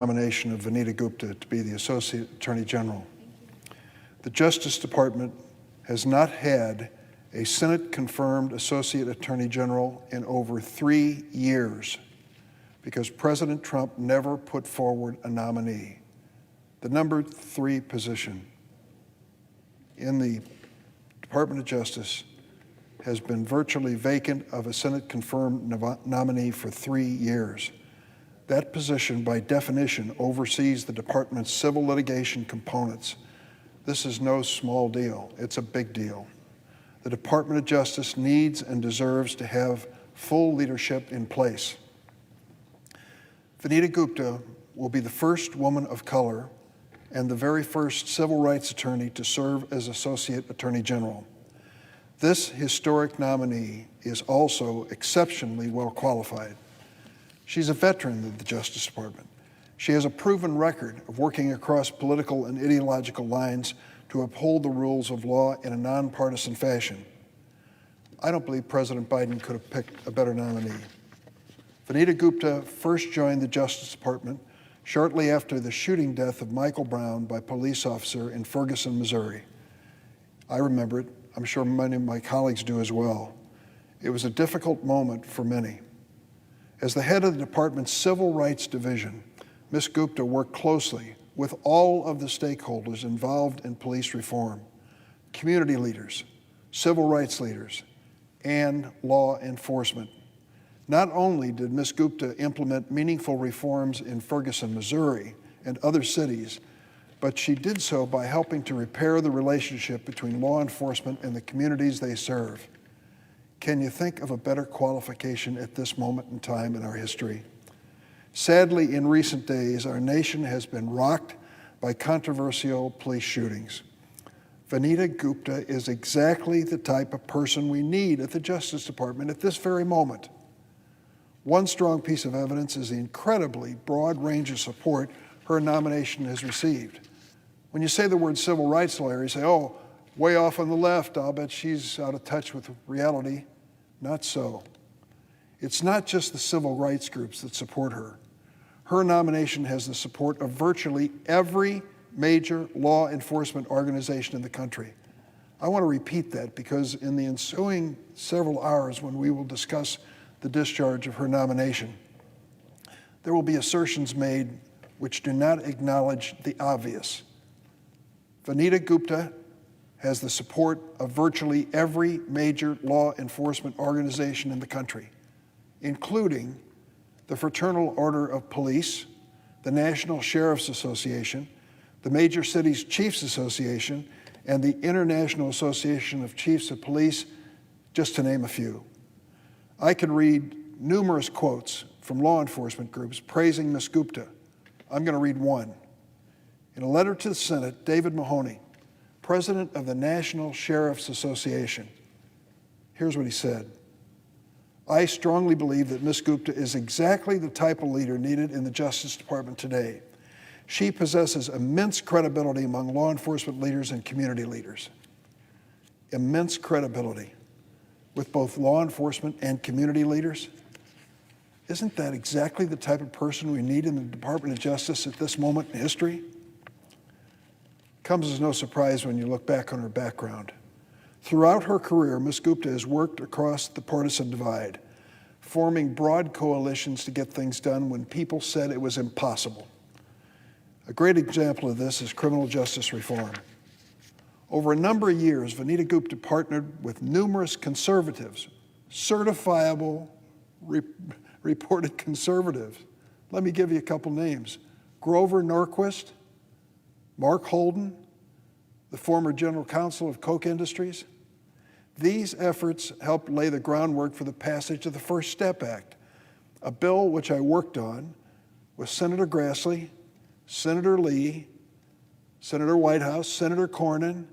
nomination of Vanita Gupta to be the Associate Attorney General. The Justice Department has not had a Senate-confirmed Associate Attorney General in over 3 years because President Trump never put forward a nominee. The number 3 position in the Department of Justice has been virtually vacant of a Senate-confirmed nominee for 3 years. That position, by definition, oversees the department's civil litigation components. This is no small deal. It's a big deal. The Department of Justice needs and deserves to have full leadership in place. Vanita Gupta will be the first woman of color and the very first civil rights attorney to serve as Associate Attorney General. This historic nominee is also exceptionally well qualified. She's a veteran of the Justice Department. She has a proven record of working across political and ideological lines to uphold the rules of law in a nonpartisan fashion. I don't believe President Biden could have picked a better nominee. Vanita Gupta first joined the Justice Department shortly after the shooting death of Michael Brown by a police officer in Ferguson, Missouri. I remember it. I'm sure many of my colleagues do as well. It was a difficult moment for many. As the head of the department's Civil Rights Division, Ms. Gupta worked closely with all of the stakeholders involved in police reform, community leaders, civil rights leaders, and law enforcement. Not only did Ms. Gupta implement meaningful reforms in Ferguson, Missouri, and other cities, but she did so by helping to repair the relationship between law enforcement and the communities they serve. Can you think of a better qualification at this moment in time in our history? Sadly, in recent days, our nation has been rocked by controversial police shootings. Vanita Gupta is exactly the type of person we need at the Justice Department at this very moment. One strong piece of evidence is the incredibly broad range of support her nomination has received. When you say the word civil rights lawyer, you say, oh, way off on the left, I'll bet she's out of touch with reality. Not so. It's not just the civil rights groups that support her. Her nomination has the support of virtually every major law enforcement organization in the country. I want to repeat that because in the ensuing several hours when we will discuss the discharge of her nomination, there will be assertions made which do not acknowledge the obvious. Vanita Gupta has the support of virtually every major law enforcement organization in the country, including the Fraternal Order of Police, the National Sheriff's Association, the Major Cities Chiefs Association, and the International Association of Chiefs of Police, just to name a few. I could read numerous quotes from law enforcement groups praising Ms. Gupta. I'm going to read one. In a letter to the Senate, David Mahoney, president of the National Sheriff's Association, here's what he said. I strongly believe that Ms. Gupta is exactly the type of leader needed in the Justice Department today. She possesses immense credibility among law enforcement leaders and community leaders. Immense credibility with both law enforcement and community leaders. Isn't that exactly the type of person we need in the Department of Justice at this moment in history? Comes as no surprise when you look back on her background. Throughout her career, Ms. Gupta has worked across the partisan divide, forming broad coalitions to get things done when people said it was impossible. A great example of this is criminal justice reform. Over a number of years, Vanita Gupta partnered with numerous conservatives, certifiable, reported conservatives. Let me give you a couple names. Grover Norquist, Mark Holden, the former general counsel of Koch Industries. These efforts helped lay the groundwork for the passage of the First Step Act, a bill which I worked on with Senator Grassley, Senator Lee, Senator Whitehouse, Senator Cornyn,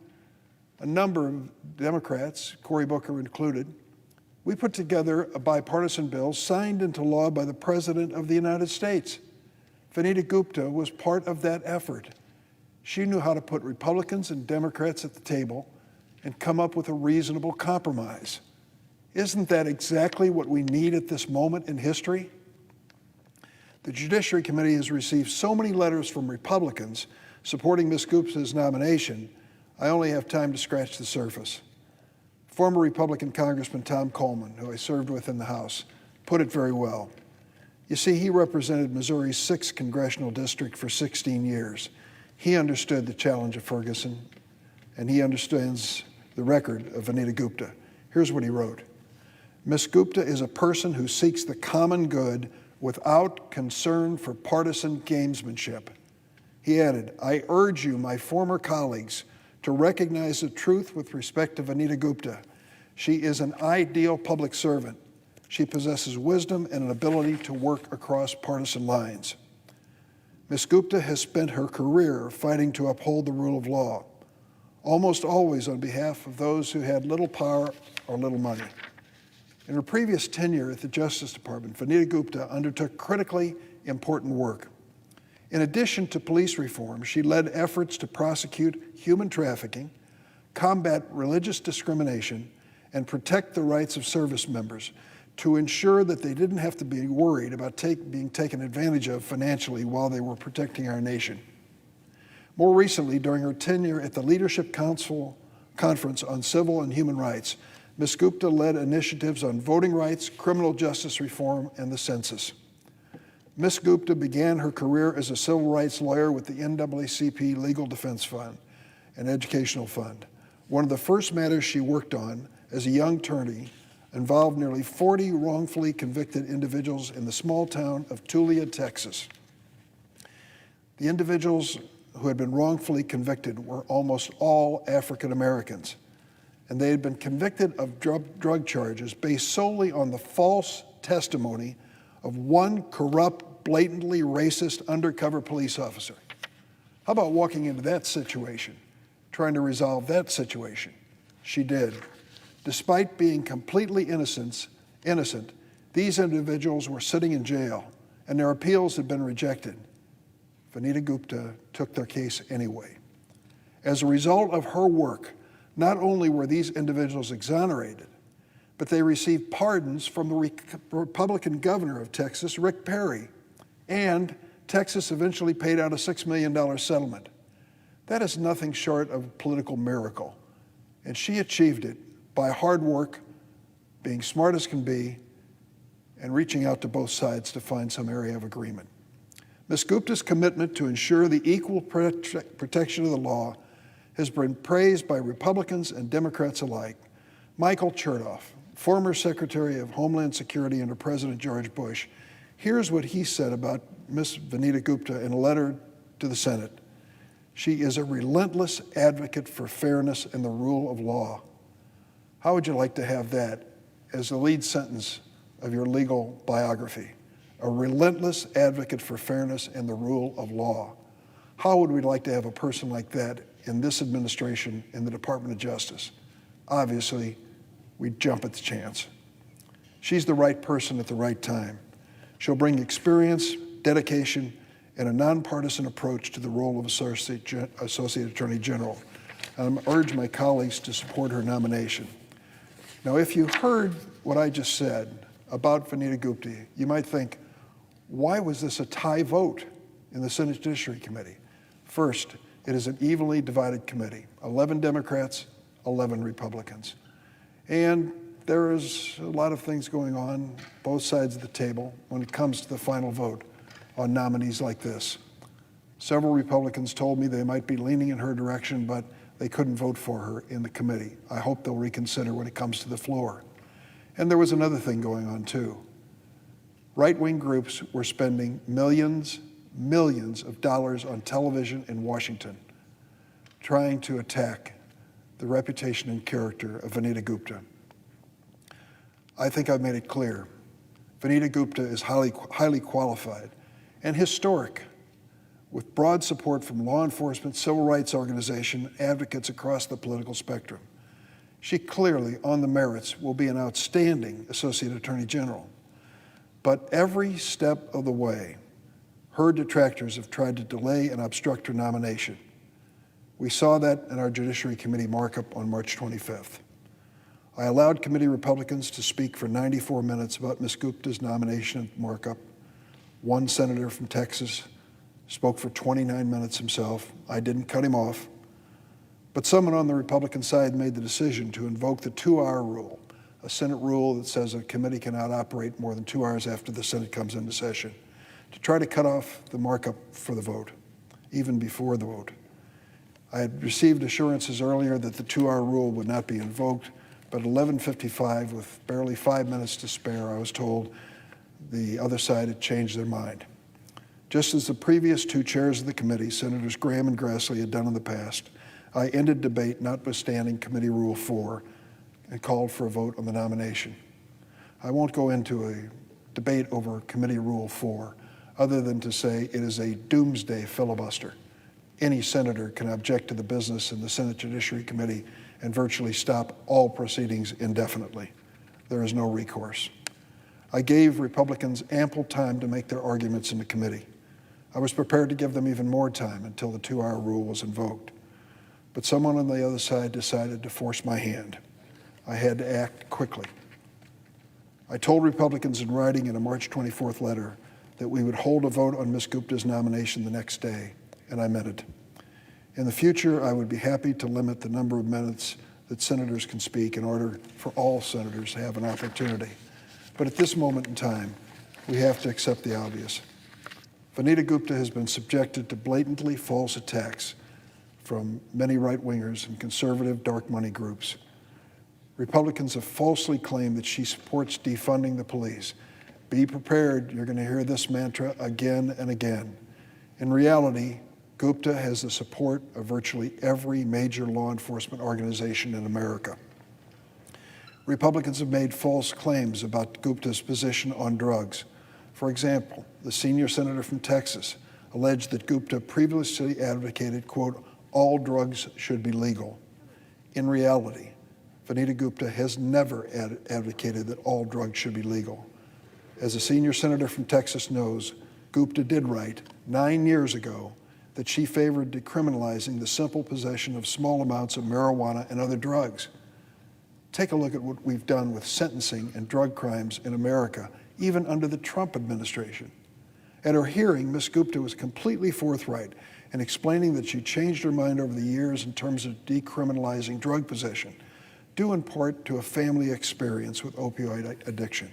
a number of Democrats, Cory Booker included. We put together a bipartisan bill signed into law by the President of the United States. Vanita Gupta was part of that effort. She knew how to put Republicans and Democrats at the table and come up with a reasonable compromise. Isn't that exactly what we need at this moment in history? The Judiciary Committee has received so many letters from Republicans supporting Ms. Gupta's nomination, I only have time to scratch the surface. Former Republican Congressman Tom Coleman, who I served with in the House, put it very well. You see, he represented Missouri's 6th congressional district for 16 years. He understood the challenge of Ferguson, and he understands the record of Vanita Gupta. Here's what he wrote. Ms. Gupta is a person who seeks the common good without concern for partisan gamesmanship. He added, I urge you, my former colleagues, to recognize the truth with respect to Vanita Gupta. She is an ideal public servant. She possesses wisdom and an ability to work across partisan lines. Ms. Gupta has spent her career fighting to uphold the rule of law, almost always on behalf of those who had little power or little money. In her previous tenure at the Justice Department, Vanita Gupta undertook critically important work. In addition to police reform, she led efforts to prosecute human trafficking, combat religious discrimination, and protect the rights of service members to ensure that they didn't have to be worried about being taken advantage of financially while they were protecting our nation. More recently, during her tenure at the Leadership Council Conference on Civil and Human Rights, Ms. Gupta led initiatives on voting rights, criminal justice reform, and the census. Ms. Gupta began her career as a civil rights lawyer with the NAACP Legal Defense Fund, an educational fund. One of the first matters she worked on as a young attorney involved nearly 40 wrongfully convicted individuals in the small town of Tulia, Texas. The individuals who had been wrongfully convicted were almost all African Americans, and they had been convicted of drug charges based solely on the false testimony of one corrupt, blatantly racist undercover police officer. How about walking into that situation, trying to resolve that situation? She did. Despite being completely innocent, these individuals were sitting in jail, and their appeals had been rejected. Vanita Gupta took their case anyway. As a result of her work, not only were these individuals exonerated, but they received pardons from the Republican governor of Texas, Rick Perry, and Texas eventually paid out a $6 million settlement. That is nothing short of a political miracle, and she achieved it by hard work, being smart as can be, and reaching out to both sides to find some area of agreement. Ms. Gupta's commitment to ensure the equal protection of the law has been praised by Republicans and Democrats alike. Michael Chertoff, former Secretary of Homeland Security under President George Bush, here's what he said about Ms. Vanita Gupta in a letter to the Senate. She is a relentless advocate for fairness and the rule of law. How would you like to have that as the lead sentence of your legal biography? A relentless advocate for fairness and the rule of law. How would we like to have a person like that in this administration, in the Department of Justice? Obviously, we'd jump at the chance. She's the right person at the right time. She'll bring experience, dedication, and a nonpartisan approach to the role of Associate Attorney General. I urge my colleagues to support her nomination. Now, if you heard what I just said about Vanita Gupta, you might think, why was this a tie vote in the Senate Judiciary Committee? First, it is an evenly divided committee, 11 Democrats, 11 Republicans. And there is a lot of things going on both sides of the table when it comes to the final vote on nominees like this. Several Republicans told me they might be leaning in her direction, but they couldn't vote for her in the committee. I hope they'll reconsider when it comes to the floor. And there was another thing going on too. Right-wing groups were spending millions of dollars on television in Washington trying to attack the reputation and character of Vanita Gupta. I think I've made it clear. Vanita Gupta is highly qualified and historic, with broad support from law enforcement, civil rights organizations, advocates across the political spectrum. She clearly, on the merits, will be an outstanding Associate Attorney General. But every step of the way, her detractors have tried to delay and obstruct her nomination. We saw that in our Judiciary Committee markup on March 25th. I allowed committee Republicans to speak for 94 minutes about Ms. Gupta's nomination markup. One senator from Texas spoke for 29 minutes himself. I didn't cut him off. But someone on the Republican side made the decision to invoke the 2-hour rule, a Senate rule that says a committee cannot operate more than 2 hours after the Senate comes into session, to try to cut off the markup for the vote, even before the vote. I had received assurances earlier that the 2-hour rule would not be invoked, but at 11:55, with barely 5 minutes to spare, I was told the other side had changed their mind. Just as the previous two chairs of the committee, Senators Graham and Grassley, had done in the past, I ended debate notwithstanding Committee Rule 4 and called for a vote on the nomination. I won't go into a debate over Committee Rule 4 other than to say it is a doomsday filibuster. Any senator can object to the business in the Senate Judiciary Committee and virtually stop all proceedings indefinitely. There is no recourse. I gave Republicans ample time to make their arguments in the committee. I was prepared to give them even more time until the 2-hour rule was invoked. But someone on the other side decided to force my hand. I had to act quickly. I told Republicans in writing in a March 24th letter that we would hold a vote on Ms. Gupta's nomination the next day, and I meant it. In the future, I would be happy to limit the number of minutes that senators can speak in order for all senators to have an opportunity. But at this moment in time, we have to accept the obvious. Vanita Gupta has been subjected to blatantly false attacks from many right-wingers and conservative dark money groups. Republicans have falsely claimed that she supports defunding the police. Be prepared, you're going to hear this mantra again and again. In reality, Gupta has the support of virtually every major law enforcement organization in America. Republicans have made false claims about Gupta's position on drugs. For example, the senior senator from Texas alleged that Gupta previously advocated, quote, all drugs should be legal. In reality, Vanita Gupta has never advocated that all drugs should be legal. As a senior senator from Texas knows, Gupta did write 9 years ago that she favored decriminalizing the simple possession of small amounts of marijuana and other drugs. Take a look at what we've done with sentencing and drug crimes in America, even under the Trump administration. At her hearing, Ms. Gupta was completely forthright in explaining that she changed her mind over the years in terms of decriminalizing drug possession, due in part to a family experience with opioid addiction.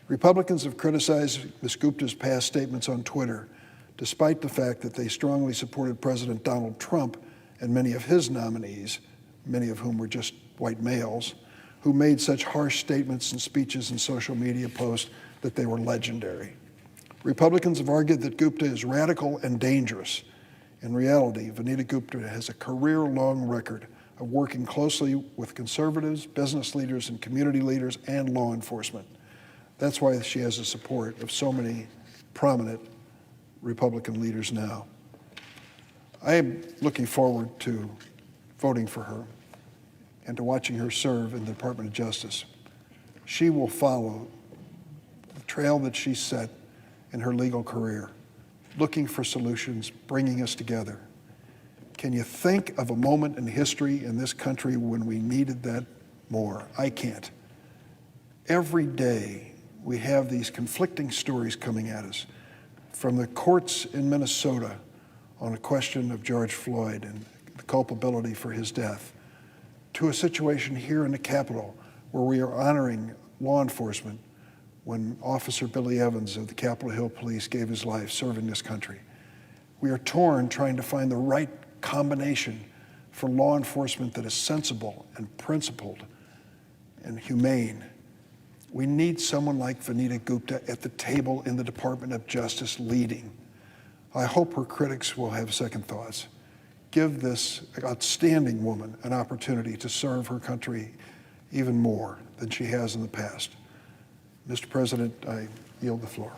Republicans have criticized Ms. Gupta's past statements on Twitter, despite the fact that they strongly supported President Donald Trump and many of his nominees, many of whom were just white males, who made such harsh statements and speeches and social media posts that they were legendary. Republicans have argued that Gupta is radical and dangerous. In reality, Vanita Gupta has a career-long record of working closely with conservatives, business leaders, and community leaders and law enforcement. That's why she has the support of so many prominent Republican leaders now. I am looking forward to voting for her and to watching her serve in the Department of Justice. She will follow the trail that she set in her legal career, looking for solutions, bringing us together. Can you think of a moment in history in this country when we needed that more? I can't. Every day we have these conflicting stories coming at us, from the courts in Minnesota on a question of George Floyd and the culpability for his death, to a situation here in the Capitol where we are honoring law enforcement when Officer Billy Evans of the Capitol Hill Police gave his life serving this country. We are torn trying to find the right combination for law enforcement that is sensible and principled and humane. We need someone like Vanita Gupta at the table in the Department of Justice leading. I hope her critics will have second thoughts. Give this outstanding woman an opportunity to serve her country even more than she has in the past. Mr. President, I yield the floor.